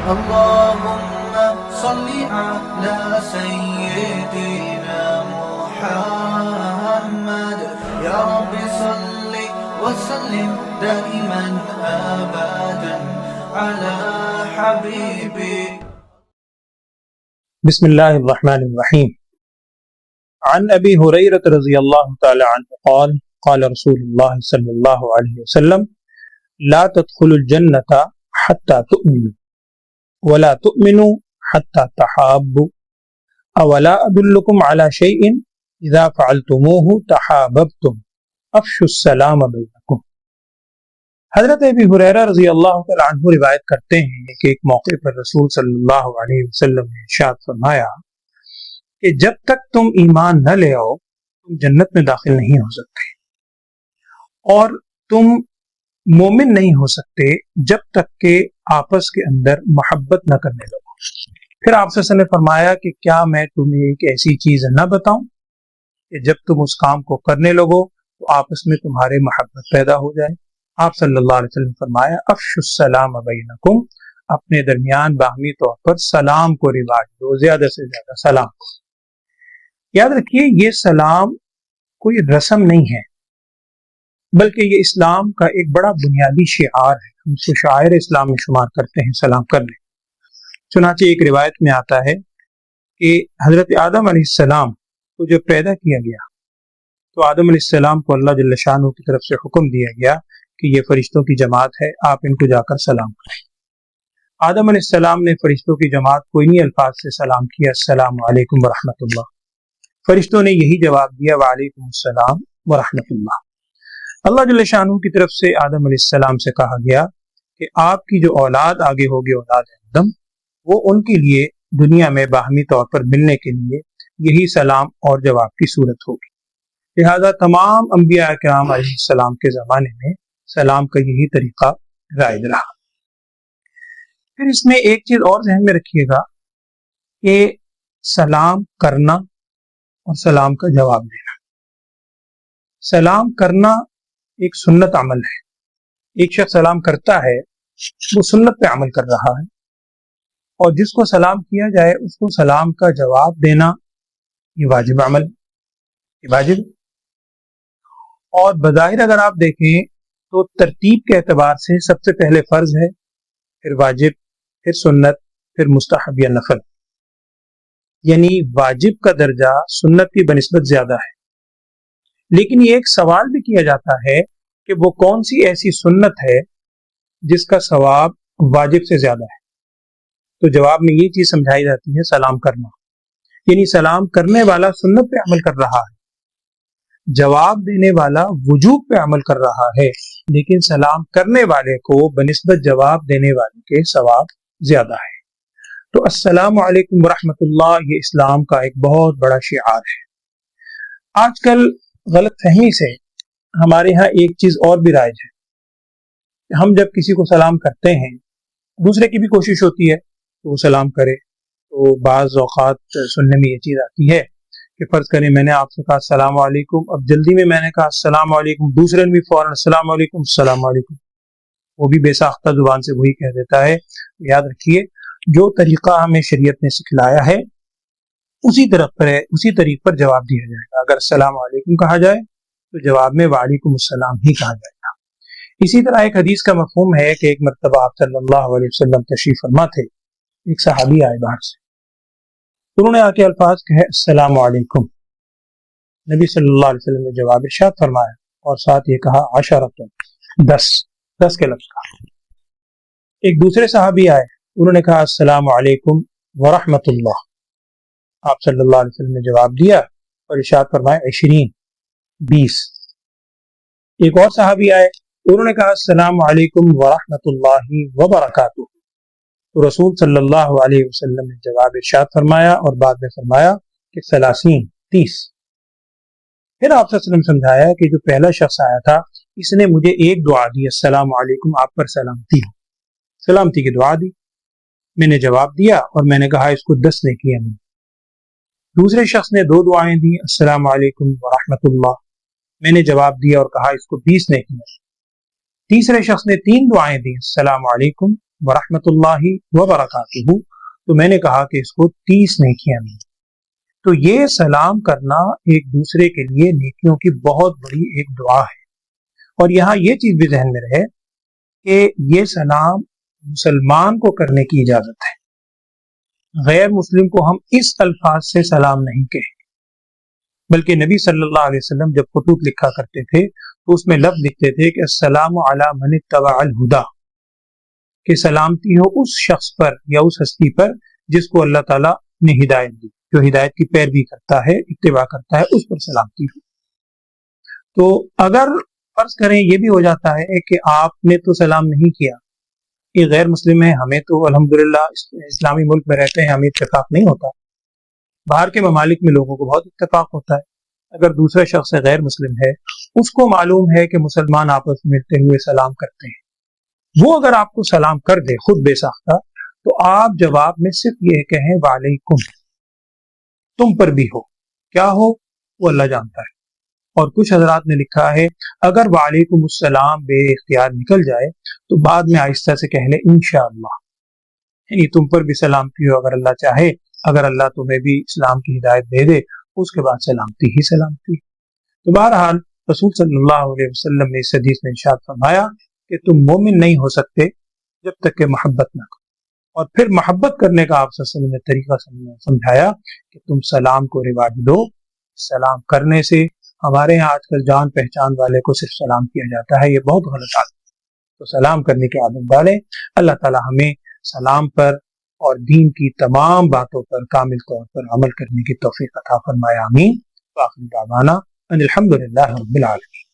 اللهم صل على سيدنا محمد يا رب صل وسلم دائما أبدا على حبيبك. بسم الله الرحمن الرحيم. عن أبي هريرة رضي الله تعالى عنه قال قال رسول الله صلى الله عليه وسلم لا تدخلوا الجنة حتى تؤمنوا ولا تؤمنوا حتى تحابوا أولا أدلكم على شيء إذا فعلتموه تحاببتم افشوا السلام بينكم. حضرت ابی ہریرہ رضی اللہ تعالی عنہ روایت کرتے ہیں کہ ایک موقع پر رسول صلی اللہ علیہ وسلم نے ارشاد فرمایا کہ جب تک تم ایمان نہ لے آؤ تم جنت میں داخل نہیں ہو سکتے اور تم مومن نہیں ہو سکتے جب تک کہ آپس کے اندر محبت نہ کرنے لگو. پھر آپ صلی اللہ علیہ وسلم نے فرمایا کہ کیا میں تمہیں ایک ایسی چیز نہ بتاؤں کہ جب تم اس کام کو کرنے لگو تو آپس میں تمہارے محبت پیدا ہو جائے. آپ صلی اللہ علیہ وسلم فرمایا افشوا السلام بینکم، اپنے درمیان باہمی طور پر سلام کو رواج دو، زیادہ سے زیادہ سلام. یاد رکھیے یہ سلام کوئی رسم نہیں ہے بلکہ یہ اسلام کا ایک بڑا بنیادی شعار ہے. ہم اس کو شاعر اسلام میں شمار کرتے ہیں سلام کرنے. چنانچہ ایک روایت میں آتا ہے کہ حضرت آدم علیہ السلام کو جب پیدا کیا گیا تو آدم علیہ السلام کو اللہ جل شانہ کی طرف سے حکم دیا گیا کہ یہ فرشتوں کی جماعت ہے، آپ ان کو جا کر سلام کریں. آدم علیہ السلام نے فرشتوں کی جماعت کو انہی الفاظ سے سلام کیا، السلام علیکم ورحمۃ اللہ. فرشتوں نے یہی جواب دیا، وعلیکم السلام ورحمۃ اللہ. اللہ جل شانہ کی طرف سے آدم علیہ السلام سے کہا گیا کہ آپ کی جو اولاد آگے ہوگی، اولاد آدم، وہ ان کے لیے دنیا میں باہمی طور پر ملنے کے لیے یہی سلام اور جواب کی صورت ہوگی. لہذا تمام انبیاء کرام علیہ السلام کے زمانے میں سلام کا یہی طریقہ رائج رہا. پھر اس میں ایک چیز اور ذہن میں رکھیے گا کہ سلام کرنا اور سلام کا جواب دینا. سلام کرنا ایک سنت عمل ہے. ایک شخص سلام کرتا ہے وہ سنت پہ عمل کر رہا ہے، اور جس کو سلام کیا جائے اس کو سلام کا جواب دینا یہ واجب عمل، یہ واجب. اور بظاہر اگر آپ دیکھیں تو ترتیب کے اعتبار سے سب سے پہلے فرض ہے، پھر واجب، پھر سنت، پھر مستحب یا نفل. یعنی واجب کا درجہ سنت کی بنسبت زیادہ ہے. لیکن یہ ایک سوال بھی کیا جاتا ہے کہ وہ کون سی ایسی سنت ہے جس کا ثواب واجب سے زیادہ ہے. تو جواب میں یہ چیز سمجھائی جاتی ہے سلام کرنا، یعنی سلام کرنے والا سنت پہ عمل کر رہا ہے، جواب دینے والا وجوب پہ عمل کر رہا ہے، لیکن سلام کرنے والے کو بنسبت جواب دینے والے کے ثواب زیادہ ہے. تو السلام علیکم ورحمۃ اللہ یہ اسلام کا ایک بہت بڑا شعار ہے. آج کل غلط فہمی سے ہمارے ہاں ایک چیز اور بھی رائج ہے. ہم جب کسی کو سلام کرتے ہیں، دوسرے کی بھی کوشش ہوتی ہے کہ وہ سلام کرے، تو بعض اوقات سننے میں یہ چیز آتی ہے کہ فرض کریں میں نے آپ سے کہا السلام علیکم، اب جلدی میں نے کہا السلام علیکم، دوسرے نے بھی فوراً السلام علیکم السلام علیکم، وہ بھی بے ساختہ زبان سے وہی کہہ دیتا ہے. یاد رکھیے جو طریقہ ہمیں شریعت نے سکھلایا ہے اسی طریق پر جواب دیا جائے گا. اگر السلام علیکم کہا جائے تو جواب میں وعلیکم السلام ہی کہا جائے گا. اسی طرح ایک حدیث کا مفہوم ہے کہ ایک مرتبہ آپ صلی اللہ علیہ وسلم تشریف فرما تھے، ایک صحابی آئے باہر سے، انہوں نے آ کے الفاظ کہے السلام علیکم. نبی صلی اللہ علیہ وسلم نے جواب ارشاد فرمایا اور ساتھ یہ کہا عشرۃ، 10 کے لفظ کا. ایک دوسرے صحابی آئے، انہوں نے کہا السلام علیکم ورحمۃ اللہ. آپ صلی اللہ علیہ وسلم نے جواب دیا اور ارشاد فرمایا 20. ایک اور صحابی آئے، انہوں نے کہا السلام علیکم ورحمۃ اللہ وبرکاتہ. تو رسول صلی اللہ علیہ وسلم نے جواب ارشاد فرمایا اور بعد میں فرمایا کہ 30. پھر آپ صلی اللہ علیہ وسلم سمجھایا کہ جو پہلا شخص آیا تھا اس نے مجھے ایک دعا دی، السلام علیکم، آپ پر سلامتی ہو، سلامتی کی دعا دی. میں نے جواب دیا اور میں نے کہا اس کو 10 نے کیا. دوسرے شخص نے 2 دعائیں دی، السلام علیکم ورحمۃ اللہ، میں نے جواب دیا اور کہا اس کو 20 نے کیا. تیسرے شخص نے 3 دعائیں دی، السلام علیکم ورحمۃ اللہ وبرکاتہ، تو میں نے کہا کہ اس کو 30 نیکیاں ملی۔ تو یہ سلام کرنا ایک دوسرے کے لیے نیکیوں کی بہت بڑی ایک دعا ہے۔ اور یہاں یہ چیز بھی ذہن میں رہے کہ یہ سلام مسلمان کو کرنے کی اجازت ہے، غیر مسلم کو ہم اس الفاظ سے سلام نہیں کہیں، بلکہ نبی صلی اللہ علیہ وسلم جب خطوط لکھا کرتے تھے تو اس میں لفظ لکھتے تھے کہ السلام علی من اتبع الہدی، کہ سلامتی ہو اس شخص پر یا اس ہستی پر جس کو اللہ تعالیٰ نے ہدایت دی، جو ہدایت کی پیروی کرتا ہے، اتباع کرتا ہے، اس پر سلامتی ہو۔ تو اگر فرض کریں یہ بھی ہو جاتا ہے کہ آپ نے تو سلام نہیں کیا، یہ غیر مسلم ہے، ہمیں تو الحمدللہ اسلامی ملک میں رہتے ہیں، ہمیں اتفاق نہیں ہوتا، باہر کے ممالک میں لوگوں کو بہت اتفاق ہوتا ہے، اگر دوسرا شخص غیر مسلم ہے، اس کو معلوم ہے کہ مسلمان آپس میں ملتے ہوئے سلام کرتے ہیں، وہ اگر آپ کو سلام کر دے خود بے ساختہ، تو آپ جواب میں صرف یہ کہیں وعلیکم، تم پر بھی ہو، کیا ہو وہ اللہ جانتا ہے۔ اور کچھ حضرات نے لکھا ہے اگر وعلیکم السلام بے اختیار نکل جائے تو بعد میں آہستہ سے کہہ لے انشاءاللہ، یعنی تم پر بھی سلامتی ہو اگر اللہ چاہے، اگر اللہ تمہیں بھی اسلام کی ہدایت دے دے، اس کے بعد سلامتی ہی سلامتی۔ تو بہرحال رسول صلی اللہ علیہ وسلم نے اس حدیث میں ارشاد فرمایا کہ تم مومن نہیں ہو سکتے جب تک کہ محبت نہ کرو، اور پھر محبت کرنے کا آپ صلی اللہ علیہ وسلم نے طریقہ سمجھایا کہ تم سلام کو رواج دو۔ سلام کرنے سے ہمارے ہاں آج کل جان پہچان والے کو صرف سلام کیا جاتا ہے، یہ بہت غلط عادت ہے، تو سلام کرنے کی عادت ڈالیں۔ اللہ تعالی ہمیں سلام پر اور دین کی تمام باتوں پر کامل طور پر عمل کرنے کی توفیق عطا فرمائے، آمین۔ وآخر دعوانا ان الحمد للہ رب العالمین۔